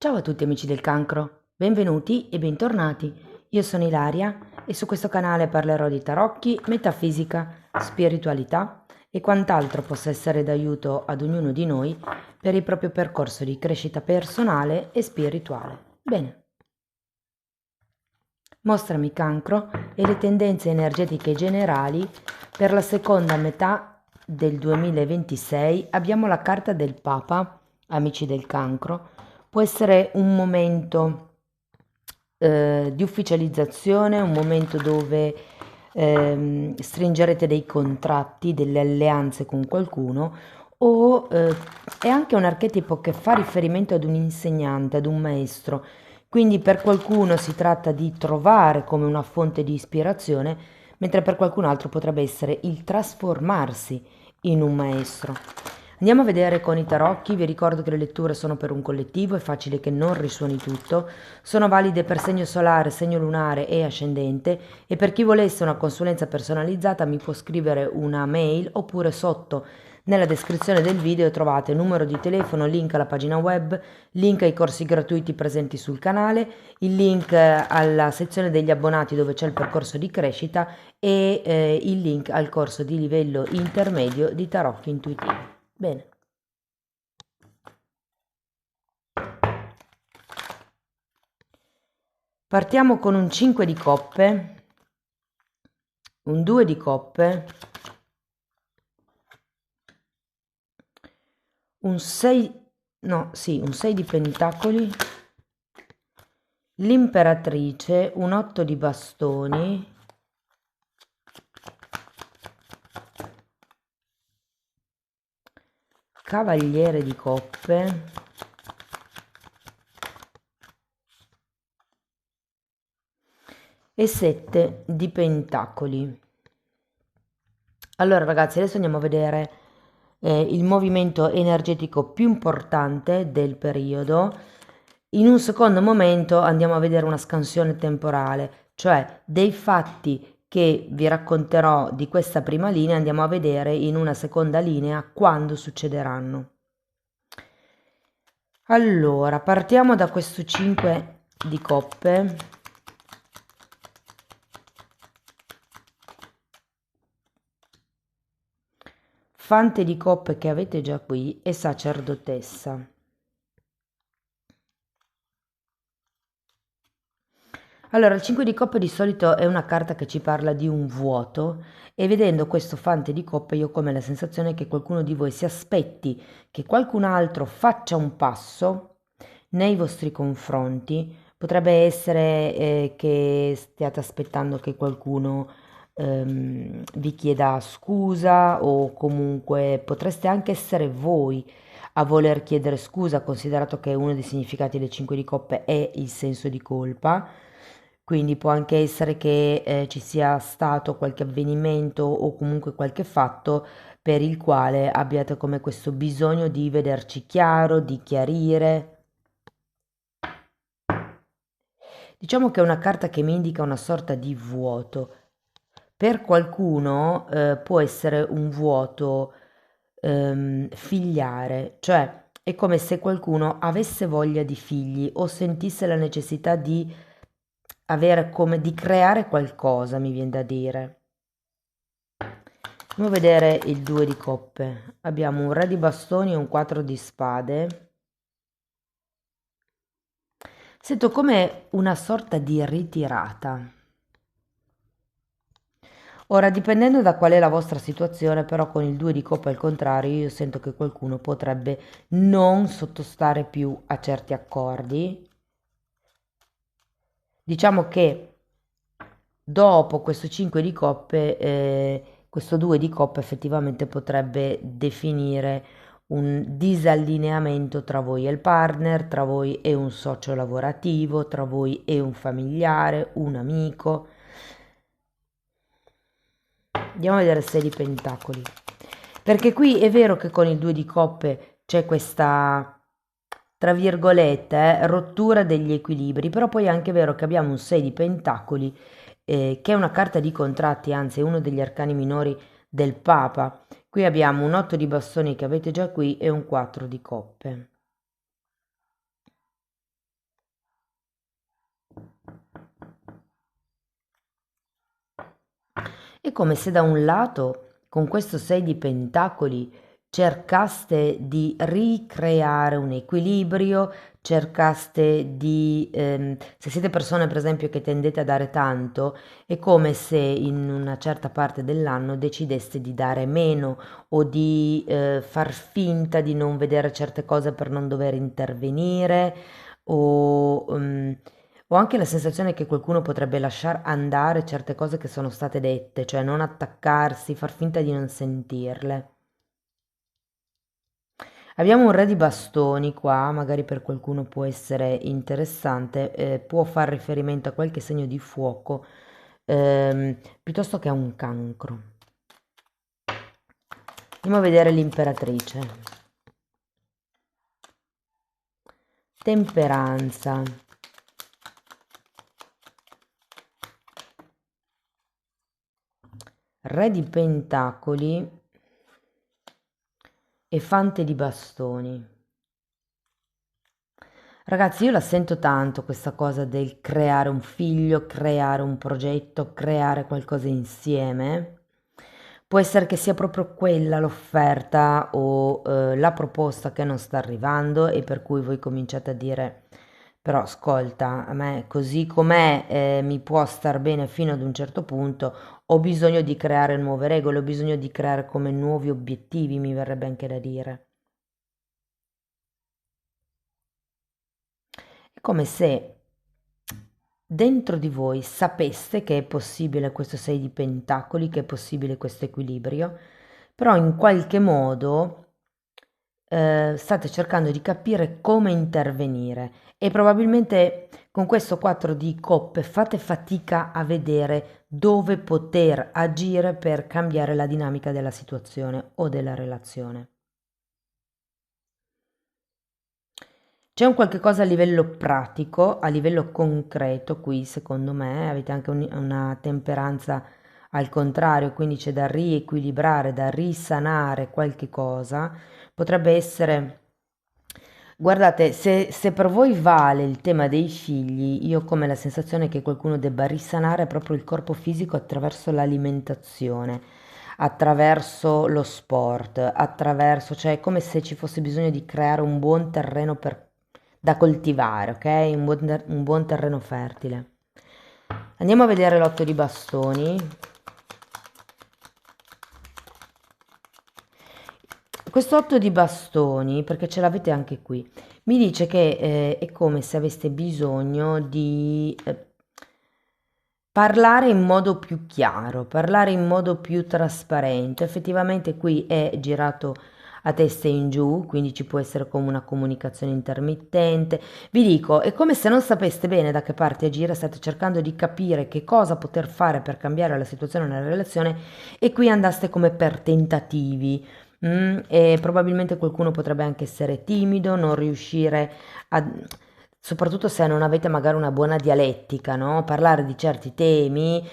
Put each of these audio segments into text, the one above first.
Ciao a tutti amici del cancro, benvenuti e bentornati. Io sono Ilaria e su questo canale parlerò di tarocchi, metafisica, spiritualità e quant'altro possa essere d'aiuto ad ognuno di noi per il proprio percorso di crescita personale e spirituale. Bene. Mostrami cancro e le tendenze energetiche generali per la seconda metà del 2026. Abbiamo la carta del Papa, amici del cancro. Può essere un momento di ufficializzazione, un momento dove stringerete dei contratti, delle alleanze con qualcuno, o è anche un archetipo che fa riferimento ad un insegnante, ad un maestro. Quindi per qualcuno si tratta di trovare come una fonte di ispirazione, mentre per qualcun altro potrebbe essere il trasformarsi in un maestro. Andiamo a vedere con i tarocchi. Vi ricordo che le letture sono per un collettivo, è facile che non risuoni tutto, sono valide per segno solare, segno lunare e ascendente, e per chi volesse una consulenza personalizzata mi può scrivere una mail, oppure sotto nella descrizione del video trovate numero di telefono, link alla pagina web, link ai corsi gratuiti presenti sul canale, il link alla sezione degli abbonati dove c'è il percorso di crescita e il link al corso di livello intermedio di tarocchi intuitivi. Bene. Partiamo con un 5 di coppe, un 2 di coppe, un 6, no, sì, un 6 di pentacoli, l'imperatrice, un 8 di bastoni, cavaliere di coppe, e 7 di pentacoli. Allora ragazzi, adesso andiamo a vedere il movimento energetico più importante del periodo. In un secondo momento andiamo a vedere una scansione temporale, cioè dei fatti che vi racconterò di questa prima linea andiamo a vedere in una seconda linea quando succederanno. Allora, partiamo da questo 5 di coppe. Fante di coppe che avete già qui e sacerdotessa. Allora, il 5 di coppe di solito è una carta che ci parla di un vuoto, e vedendo questo fante di coppe io ho come la sensazione che qualcuno di voi si aspetti che qualcun altro faccia un passo nei vostri confronti. Potrebbe essere che stiate aspettando che qualcuno vi chieda scusa, o comunque potreste anche essere voi a voler chiedere scusa, considerato che uno dei significati del 5 di coppe è il senso di colpa. Quindi può anche essere che ci sia stato qualche avvenimento o comunque qualche fatto per il quale abbiate come questo bisogno di vederci chiaro, di chiarire. Diciamo che è una carta che mi indica una sorta di vuoto. Per qualcuno può essere un vuoto filiare, cioè è come se qualcuno avesse voglia di figli o sentisse la necessità di avere come di creare qualcosa, mi viene da dire. Andiamo a vedere il 2 di coppe. Abbiamo un re di bastoni e un 4 di spade. Sento come una sorta di ritirata. Ora, dipendendo da qual è la vostra situazione, però con il 2 di coppe al contrario, io sento che qualcuno potrebbe non sottostare più a certi accordi. Diciamo che dopo questo 5 di coppe, questo 2 di coppe effettivamente potrebbe definire un disallineamento tra voi e il partner, tra voi e un socio lavorativo, tra voi e un familiare, un amico. Andiamo a vedere 6 di pentacoli, perché qui è vero che con il 2 di coppe c'è questa, tra virgolette, rottura degli equilibri, però poi è anche vero che abbiamo un 6 di pentacoli, che è una carta di contratti, anzi è uno degli arcani minori del Papa. Qui abbiamo un 8 di bastoni che avete già qui e un 4 di coppe. È come se da un lato, con questo 6 di pentacoli, cercaste di ricreare un equilibrio, cercaste di, se siete persone per esempio che tendete a dare tanto, è come se in una certa parte dell'anno decideste di dare meno o di far finta di non vedere certe cose per non dover intervenire o, ho anche la sensazione che qualcuno potrebbe lasciar andare certe cose che sono state dette, cioè non attaccarsi, far finta di non sentirle. Abbiamo un re di bastoni qua, magari per qualcuno può essere interessante, può far riferimento a qualche segno di fuoco, piuttosto che a un cancro. Andiamo a vedere l'imperatrice. Temperanza. Re di pentacoli e fante di bastoni. Ragazzi, io la sento tanto questa cosa del creare un figlio, creare un progetto, creare qualcosa insieme. Può essere che sia proprio quella l'offerta o la proposta che non sta arrivando e per cui voi cominciate a dire, però ascolta, a me così com'è mi può star bene fino ad un certo punto, ho bisogno di creare nuove regole, ho bisogno di creare come nuovi obiettivi, mi verrebbe anche da dire. È come se dentro di voi sapeste che è possibile questo 6 di pentacoli, che è possibile questo equilibrio, però in qualche modo state cercando di capire come intervenire e probabilmente con questo 4 di coppe fate fatica a vedere dove poter agire per cambiare la dinamica della situazione o della relazione. C'è un qualche cosa a livello pratico, a livello concreto qui, secondo me, avete anche una temperanza al contrario, quindi c'è da riequilibrare, da risanare qualche cosa. Potrebbe essere, guardate, se per voi vale il tema dei figli, io ho come la sensazione che qualcuno debba risanare proprio il corpo fisico attraverso l'alimentazione, attraverso lo sport, attraverso, cioè è come se ci fosse bisogno di creare un buon terreno da coltivare, ok? Un buon terreno fertile. Andiamo a vedere l'otto di bastoni. Questo otto di bastoni, perché ce l'avete anche qui, mi dice che è come se aveste bisogno di parlare in modo più chiaro, parlare in modo più trasparente. Effettivamente qui è girato a testa in giù, quindi ci può essere come una comunicazione intermittente. Vi dico, è come se non sapeste bene da che parte agire, state cercando di capire che cosa poter fare per cambiare la situazione nella relazione e qui andaste come per tentativi. E probabilmente qualcuno potrebbe anche essere timido, non riuscire a, soprattutto se non avete magari una buona dialettica, no? Parlare di certi temi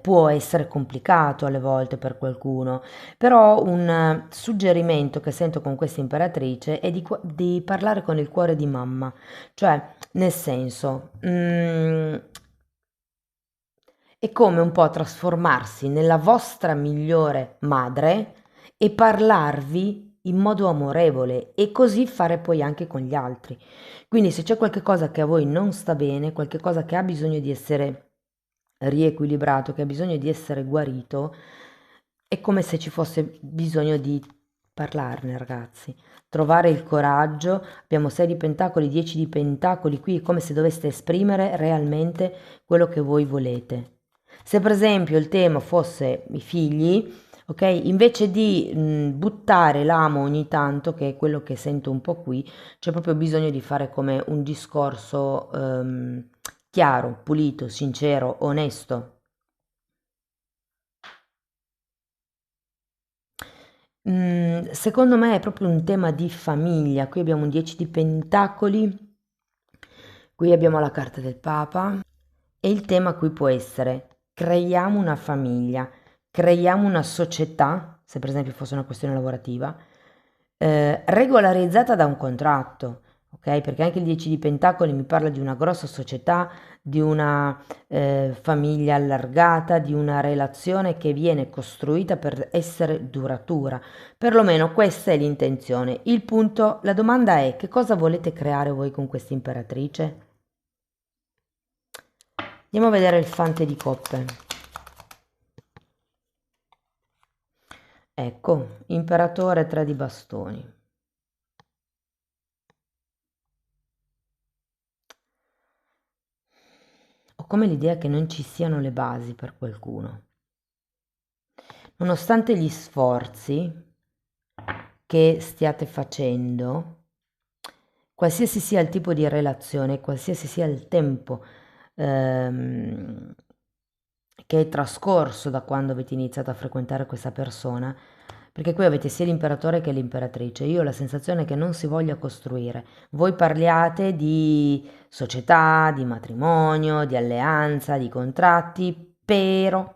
può essere complicato alle volte per qualcuno, però un suggerimento che sento con questa imperatrice è di parlare con il cuore di mamma, cioè nel senso, è come un po' trasformarsi nella vostra migliore madre e parlarvi in modo amorevole e così fare poi anche con gli altri. Quindi se c'è qualche cosa che a voi non sta bene, qualche cosa che ha bisogno di essere riequilibrato, che ha bisogno di essere guarito, è come se ci fosse bisogno di parlarne, ragazzi. Trovare il coraggio, abbiamo 6 di pentacoli, 10 di pentacoli, qui è come se doveste esprimere realmente quello che voi volete. Se per esempio il tema fosse i figli, ok, invece di buttare l'amo ogni tanto, che è quello che sento un po' qui, c'è proprio bisogno di fare come un discorso chiaro, pulito, sincero, onesto. Secondo me è proprio un tema di famiglia. Qui abbiamo un 10 di pentacoli, qui abbiamo la carta del Papa e il tema qui può essere creiamo una famiglia, creiamo una società, se per esempio fosse una questione lavorativa, regolarizzata da un contratto. ok? Perché anche il 10 di Pentacoli mi parla di una grossa società, di una famiglia allargata, di una relazione che viene costruita per essere duratura. Perlomeno questa è l'intenzione. Il punto, la domanda è: che cosa volete creare voi con questa imperatrice? Andiamo a vedere il fante di coppe. Ecco, imperatore, 3 di bastoni. Ho come l'idea che non ci siano le basi per qualcuno. Nonostante gli sforzi che stiate facendo, qualsiasi sia il tipo di relazione, qualsiasi sia il tempo ehm, che è trascorso da quando avete iniziato a frequentare questa persona, perché qui avete sia l'imperatore che l'imperatrice. Io ho la sensazione che non si voglia costruire. Voi parliate di società, di matrimonio, di alleanza, di contratti, però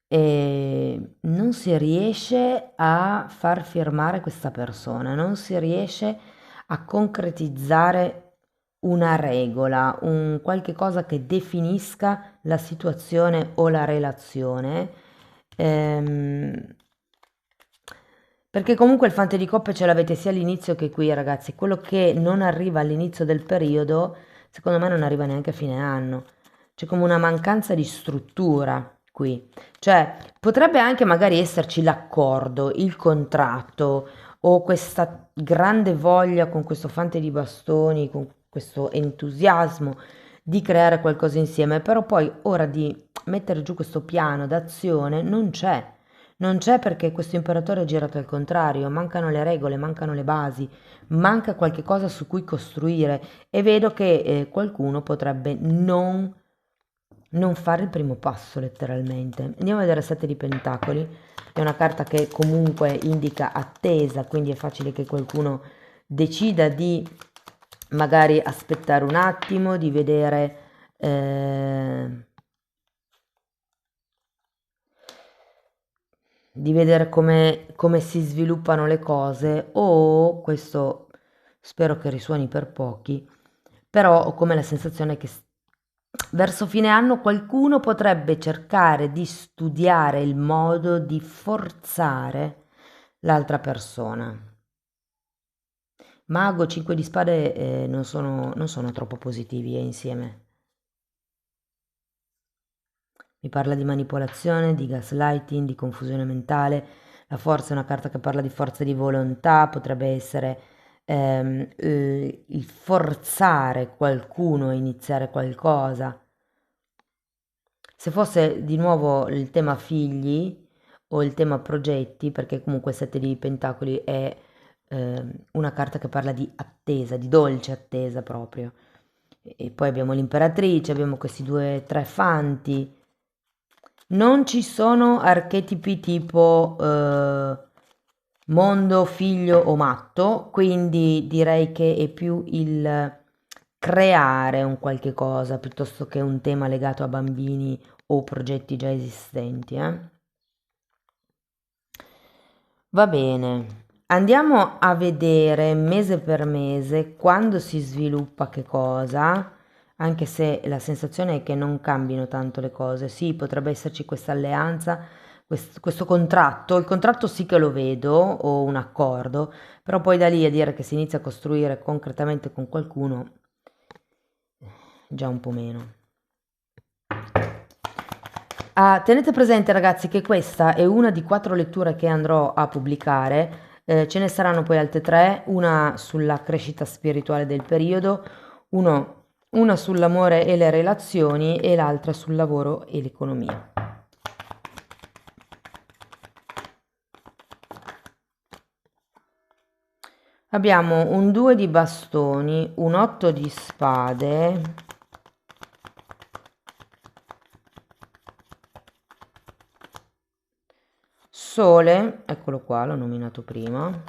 non si riesce a far firmare questa persona, non si riesce a concretizzare una regola, un qualche cosa che definisca la situazione o la relazione. Ehm, perché comunque il fante di coppe ce l'avete sia all'inizio che qui, ragazzi. Quello che non arriva all'inizio del periodo, secondo me non arriva neanche a fine anno. C'è come una mancanza di struttura qui. Cioè, potrebbe anche magari esserci l'accordo, il contratto o questa grande voglia con questo fante di bastoni, con questo entusiasmo di creare qualcosa insieme, però poi ora di mettere giù questo piano d'azione non c'è. Non c'è perché questo imperatore è girato al contrario, mancano le regole, mancano le basi, manca qualche cosa su cui costruire e vedo che qualcuno potrebbe non fare il primo passo letteralmente. Andiamo a vedere 7 di pentacoli, è una carta che comunque indica attesa, quindi è facile che qualcuno decida di magari aspettare un attimo, eh, di vedere come si sviluppano le cose o questo spero che risuoni per pochi, però ho come la sensazione che verso fine anno qualcuno potrebbe cercare di studiare il modo di forzare l'altra persona. Mago, 5 di spade non sono troppo positivi insieme. Mi parla di manipolazione, di gaslighting, di confusione mentale. La forza è una carta che parla di forza di volontà, potrebbe essere il forzare qualcuno a iniziare qualcosa. Se fosse di nuovo il tema figli o il tema progetti, perché comunque il 7 di Pentacoli è una carta che parla di attesa, di dolce attesa proprio. E poi abbiamo l'imperatrice, abbiamo questi due, tre fanti. Non ci sono archetipi tipo mondo, figlio o matto, quindi direi che è più il creare un qualche cosa piuttosto che un tema legato a bambini o progetti già esistenti. Va bene, andiamo a vedere mese per mese quando si sviluppa che cosa, anche se la sensazione è che non cambino tanto le cose. Sì, potrebbe esserci questa alleanza, questo contratto, il contratto sì che lo vedo, o un accordo, però poi da lì a dire che si inizia a costruire concretamente con qualcuno, già un po' meno. Ah, tenete presente ragazzi che questa è una di 4 letture che andrò a pubblicare, ce ne saranno poi altre 3, una sulla crescita spirituale del periodo, una sull'amore e le relazioni e l'altra sul lavoro e l'economia. Abbiamo un 2 di bastoni, un 8 di spade, sole, eccolo qua, l'ho nominato prima,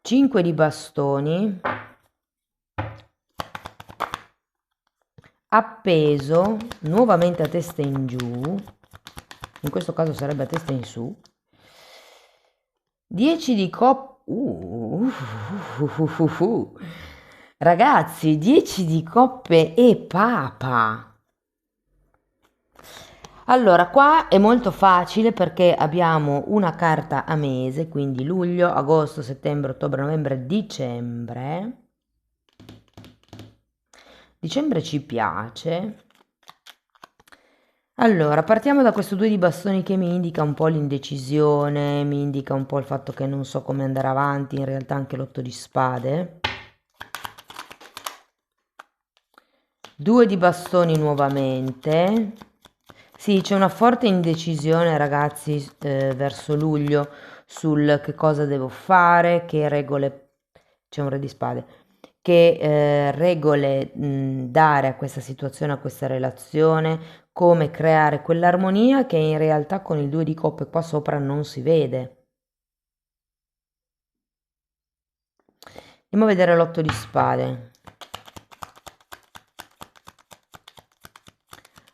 5 di bastoni, appeso, nuovamente a testa in giù, in questo caso sarebbe a testa in su, 10 di coppe Ragazzi, 10 di coppe e papa. Allora, qua è molto facile perché abbiamo una carta a mese, quindi luglio, agosto, settembre, ottobre, novembre, dicembre. Dicembre ci piace. Allora, partiamo da questo 2 di bastoni che mi indica un po' l'indecisione, mi indica un po' il fatto che non so come andare avanti, in realtà anche l'8 di spade. 2 di bastoni nuovamente. Sì, c'è una forte indecisione, ragazzi, verso luglio sul che cosa devo fare, che regole... C'è un re di spade. Che regole dare a questa situazione, a questa relazione, come creare quell'armonia che in realtà con il 2 di coppe qua sopra non si vede. Andiamo a vedere l'8 di spade.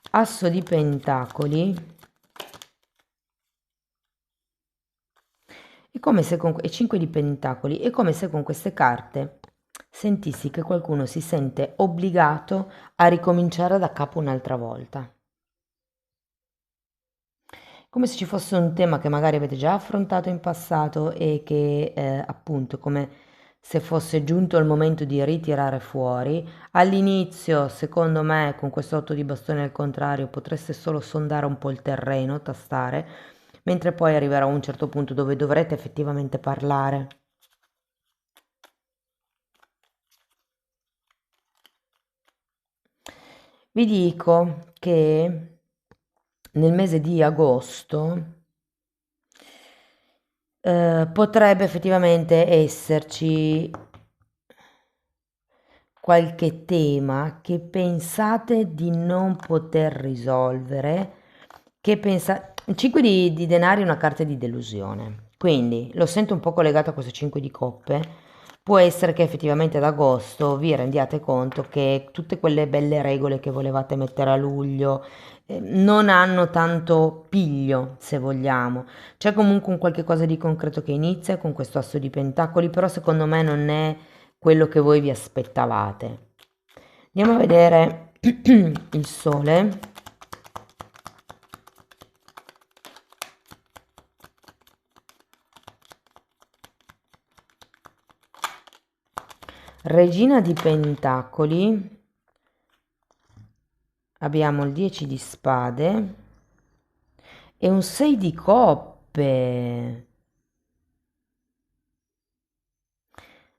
Asso di pentacoli. È come se con e 5 di pentacoli, è come se con queste carte sentissi che qualcuno si sente obbligato a ricominciare da capo un'altra volta. Come se ci fosse un tema che magari avete già affrontato in passato e che appunto come se fosse giunto il momento di ritirare fuori. All'inizio, secondo me, con questo 8 di bastone al contrario, potreste solo sondare un po' il terreno, tastare, mentre poi arriverà un certo punto dove dovrete effettivamente parlare. Vi dico che nel mese di agosto potrebbe effettivamente esserci qualche tema che pensate di non poter risolvere, che pensa... 5 di denari è una carta di delusione, quindi lo sento un po' collegato a questo 5 di coppe. Può essere che effettivamente ad agosto vi rendiate conto che tutte quelle belle regole che volevate mettere a luglio non hanno tanto piglio, se vogliamo. C'è comunque un qualche cosa di concreto che inizia con questo asso di pentacoli, però secondo me non è quello che voi vi aspettavate. Andiamo a vedere il sole. Regina di pentacoli, abbiamo il 10 di spade e un 6 di coppe.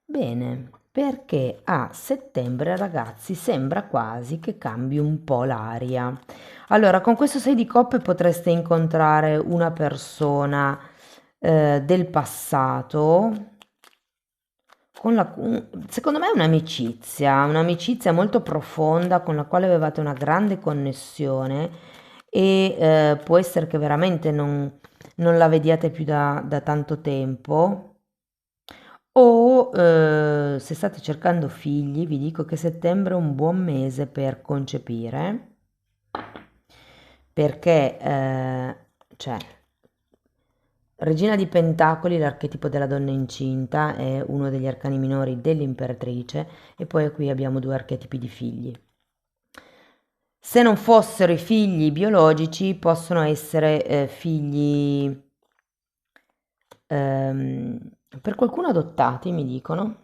Bene, perché a settembre, ragazzi, sembra quasi che cambi un po' l'aria. Allora, con questo 6 di coppe potreste incontrare una persona del passato con secondo me è un'amicizia molto profonda con la quale avevate una grande connessione e può essere che veramente non la vediate più da tanto tempo. O se state cercando figli, vi dico che settembre è un buon mese per concepire, perché cioè, Regina di Pentacoli, l'archetipo della donna incinta, è uno degli arcani minori dell'imperatrice e poi qui abbiamo due archetipi di figli. Se non fossero i figli biologici, possono essere figli ehm, per qualcuno adottati, mi dicono.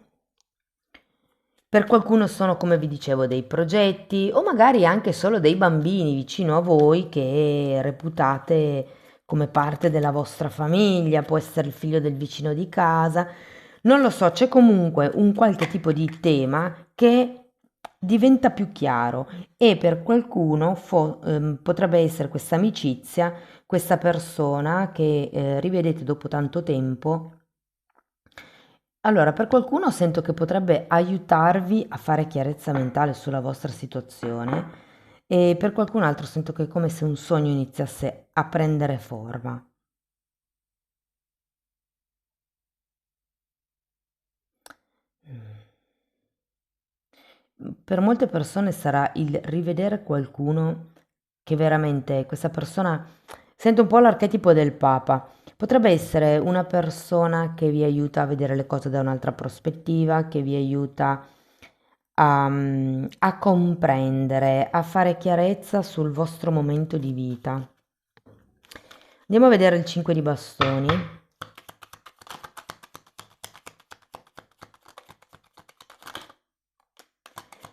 Per qualcuno sono, come vi dicevo, dei progetti o magari anche solo dei bambini vicino a voi che reputate come parte della vostra famiglia, può essere il figlio del vicino di casa, non lo so, c'è comunque un qualche tipo di tema che diventa più chiaro e per qualcuno potrebbe essere questa amicizia, questa persona che rivedete dopo tanto tempo. Allora, per qualcuno sento che potrebbe aiutarvi a fare chiarezza mentale sulla vostra situazione e per qualcun altro sento che è come se un sogno iniziasse a prendere forma. Per molte persone sarà il rivedere qualcuno che veramente questa persona Sento un po' l'archetipo del Papa. Potrebbe essere una persona che vi aiuta a vedere le cose da un'altra prospettiva, che vi aiuta a comprendere, a fare chiarezza sul vostro momento di vita. Andiamo a vedere il 5 di bastoni.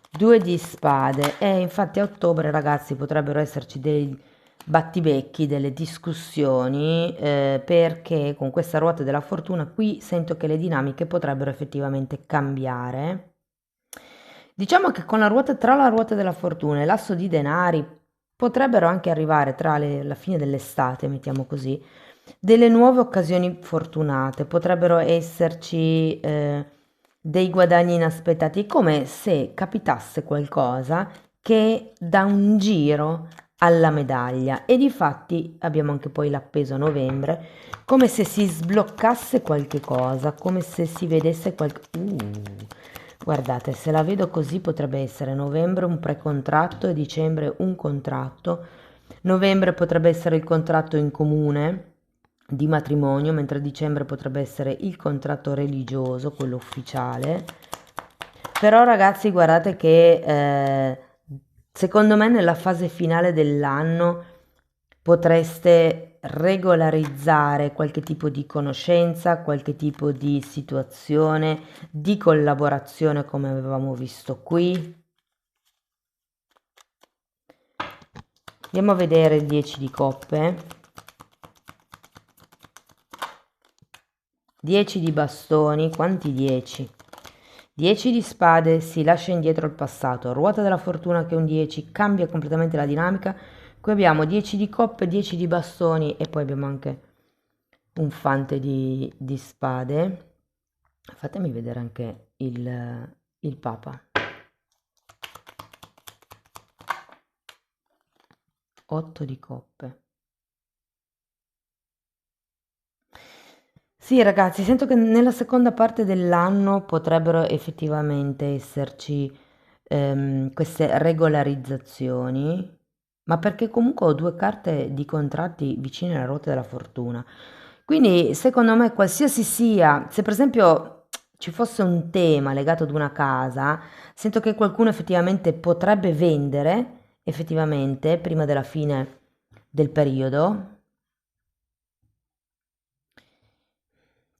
Due di spade e infatti a ottobre ragazzi potrebbero esserci dei battibecchi, delle discussioni perché con questa ruota della fortuna qui sento che le dinamiche potrebbero effettivamente cambiare. Diciamo che con la ruota, tra la ruota della fortuna e l'asso di denari potrebbero anche arrivare tra la fine dell'estate, mettiamo così, delle nuove occasioni fortunate, potrebbero esserci dei guadagni inaspettati, come se capitasse qualcosa che dà un giro alla medaglia e difatti abbiamo anche poi l'appeso a novembre, come se si sbloccasse qualche cosa, come se si vedesse qualche... Guardate, se la vedo così potrebbe essere novembre un precontratto e dicembre un contratto. Novembre potrebbe essere il contratto in comune di matrimonio, mentre dicembre potrebbe essere il contratto religioso, quello ufficiale. Però ragazzi, guardate che secondo me nella fase finale dell'anno potreste regolarizzare qualche tipo di conoscenza, qualche tipo di situazione, di collaborazione come avevamo visto qui. Andiamo a vedere il 10 di coppe. 10 di bastoni, quanti 10? 10 di spade, si lascia indietro il passato, ruota della fortuna che è un 10, cambia completamente la dinamica. Qui abbiamo 10 di coppe, 10 di bastoni e poi abbiamo anche un fante di spade. Fatemi vedere anche il Papa. 8 di coppe. Sì, ragazzi, sento che nella seconda parte dell'anno potrebbero effettivamente esserci queste regolarizzazioni, ma perché comunque ho due carte di contratti vicine alla ruota della fortuna. Quindi, secondo me, qualsiasi sia, se per esempio ci fosse un tema legato ad una casa, sento che qualcuno effettivamente potrebbe vendere, effettivamente, prima della fine del periodo.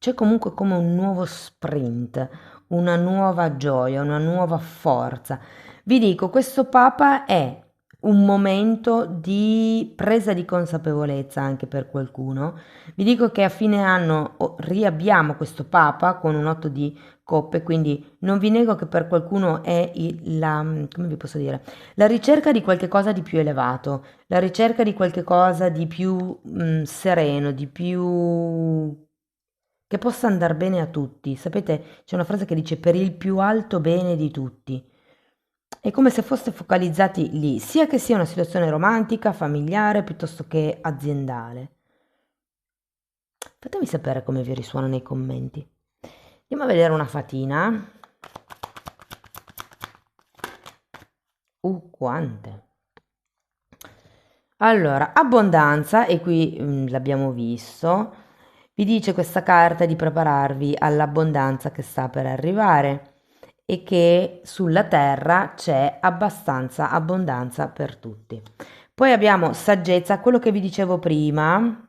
C'è comunque come un nuovo sprint, una nuova gioia, una nuova forza. Vi dico, questo Papa è un momento di presa di consapevolezza anche per qualcuno. Vi dico che a fine anno riabbiamo questo Papa con un 8 di coppe, quindi non vi nego che per qualcuno è come vi posso dire, la ricerca di qualche cosa di più elevato, la ricerca di qualche cosa di più sereno, di più che possa andar bene a tutti. Sapete, c'è una frase che dice per il più alto bene di tutti. È come se foste focalizzati lì, sia che sia una situazione romantica, familiare, piuttosto che aziendale. Fatemi sapere come vi risuona nei commenti. Andiamo a vedere una fatina. Quante. Allora, abbondanza, e qui l'abbiamo visto, vi dice questa carta di prepararvi all'abbondanza che sta per arrivare e che sulla terra c'è abbastanza abbondanza per tutti. Poi abbiamo saggezza, quello che vi dicevo prima,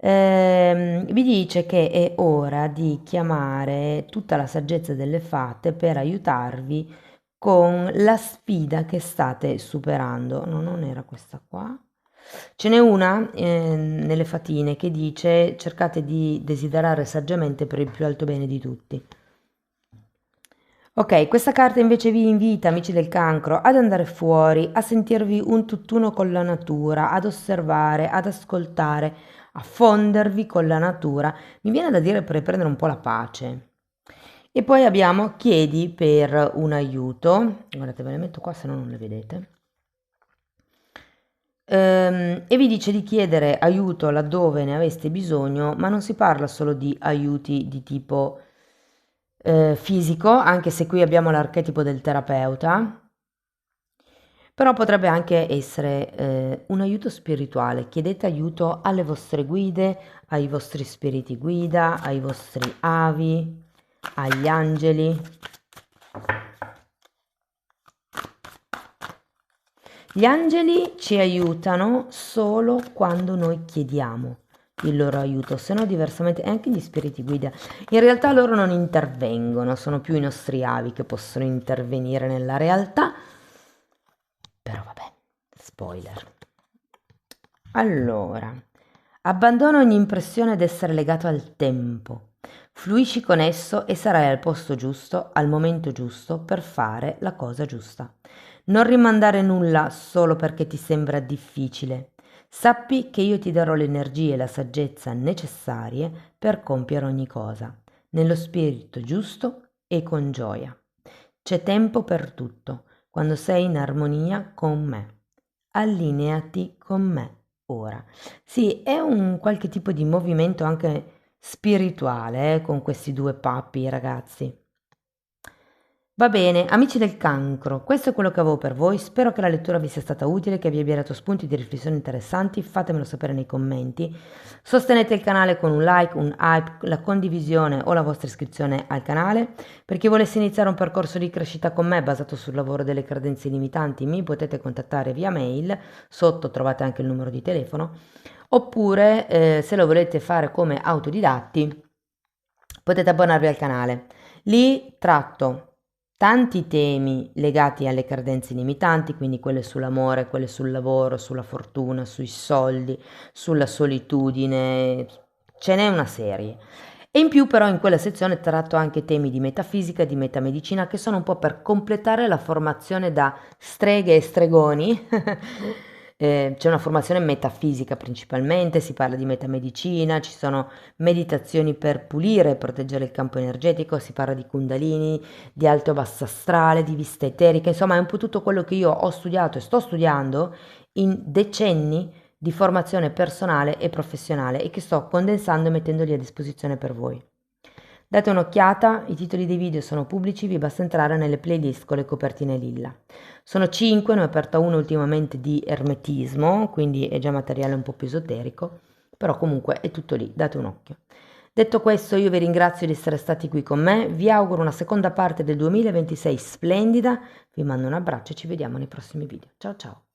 vi dice che è ora di chiamare tutta la saggezza delle fate per aiutarvi con la sfida che state superando. No, non era questa qua. Ce n'è una nelle fatine che dice cercate di desiderare saggiamente per il più alto bene di tutti. Ok, questa carta invece vi invita, amici del cancro, ad andare fuori, a sentirvi un tutt'uno con la natura, ad osservare, ad ascoltare, a fondervi con la natura. Mi viene da dire per prendere un po' la pace. E poi abbiamo chiedi per un aiuto. Guardate, ve le metto qua se no non le vedete. E vi dice di chiedere aiuto laddove ne aveste bisogno, ma non si parla solo di aiuti di tipo fisico, anche se qui abbiamo l'archetipo del terapeuta, Però potrebbe anche essere un aiuto spirituale. Chiedete aiuto alle vostre guide, ai vostri spiriti guida, ai vostri avi, agli angeli. Gli angeli ci aiutano solo quando noi chiediamo il loro aiuto, se no diversamente, e anche gli spiriti guida. In realtà loro non intervengono, sono più i nostri avi che possono intervenire nella realtà, però vabbè, spoiler. Allora, abbandona ogni impressione d'essere legato al tempo, fluisci con esso e sarai al posto giusto, al momento giusto, per fare la cosa giusta. Non rimandare nulla solo perché ti sembra difficile. Sappi che io ti darò le energie e la saggezza necessarie per compiere ogni cosa, nello spirito giusto e con gioia. C'è tempo per tutto, quando sei in armonia con me. Allineati con me ora. Sì, è un qualche tipo di movimento anche spirituale, con questi due pappi, ragazzi. Va bene, amici del cancro, questo è quello che avevo per voi. Spero che la lettura vi sia stata utile, che vi abbia dato spunti di riflessione interessanti. Fatemelo sapere nei commenti. Sostenete il canale con un like, un hype, la condivisione o la vostra iscrizione al canale. Per chi volesse iniziare un percorso di crescita con me basato sul lavoro delle credenze limitanti, mi potete contattare via mail. Sotto trovate anche il numero di telefono. Oppure, se lo volete fare come autodidatti, potete abbonarvi al canale. Lì tratto tanti temi legati alle credenze limitanti, quindi quelle sull'amore, quelle sul lavoro, sulla fortuna, sui soldi, sulla solitudine, ce n'è una serie. E in più però in quella sezione tratto anche temi di metafisica e di metamedicina che sono un po' per completare la formazione da streghe e stregoni. C'è una formazione metafisica principalmente, si parla di metamedicina, ci sono meditazioni per pulire e proteggere il campo energetico, si parla di kundalini, di alto basso astrale, di vista eterica, insomma è un po' tutto quello che io ho studiato e sto studiando in decenni di formazione personale e professionale e che sto condensando e mettendoli a disposizione per voi. Date un'occhiata, i titoli dei video sono pubblici, vi basta entrare nelle playlist con le copertine lilla. Sono 5, ne ho aperta una ultimamente di ermetismo, quindi è già materiale un po' più esoterico, però comunque è tutto lì, date un occhio. Detto questo, io vi ringrazio di essere stati qui con me, vi auguro una seconda parte del 2026 splendida, vi mando un abbraccio e ci vediamo nei prossimi video. Ciao ciao!